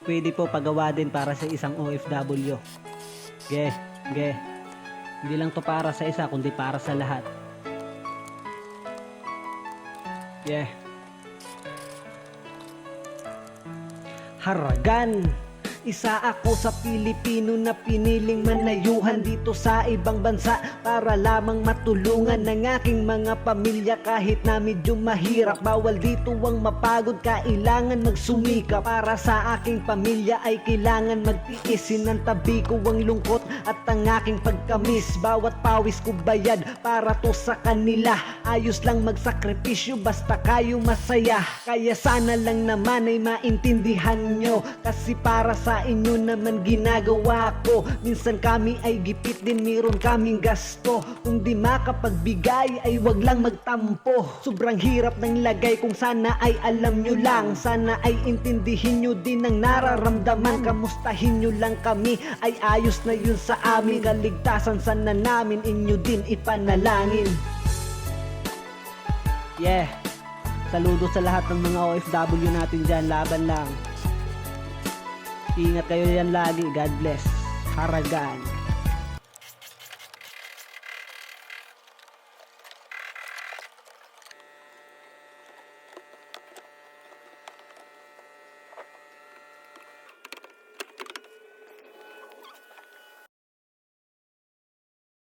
pwede po pagawa din para sa isang OFW. Ge. Hindi lang to para sa isa, kundi para sa lahat. Haragan. Isa ako sa Pilipino na piniling manayuhan dito sa ibang bansa para lamang matulungan ng aking mga pamilya kahit na medyo mahirap. Bawal dito ang mapagod, kailangan magsumika. Para sa aking pamilya ay kailangan magtiis. Sinantabi ko ang lungkot at ang aking pagkamis. Bawat pawis ko bayad para to sa kanila. Ayos lang magsakripisyo basta kayo masaya. Kaya sana lang naman ay maintindihan nyo, kasi para sa inyo naman ginagawa ko. Minsan kami ay gipit din, meron kaming gasto. Kung di makapagbigay ay wag lang magtampo. Sobrang hirap ng lagay, kung sana ay alam nyo lang. Sana ay intindihin nyo din ang nararamdaman. Kamustahin nyo lang kami, ay ayos na yun sa amin. Kaligtasan sana namin inyo din ipanalangin. Saludo sa lahat ng mga OFW natin dyan. Laban lang. Ingat kayo yan lagi. God bless. Haragan.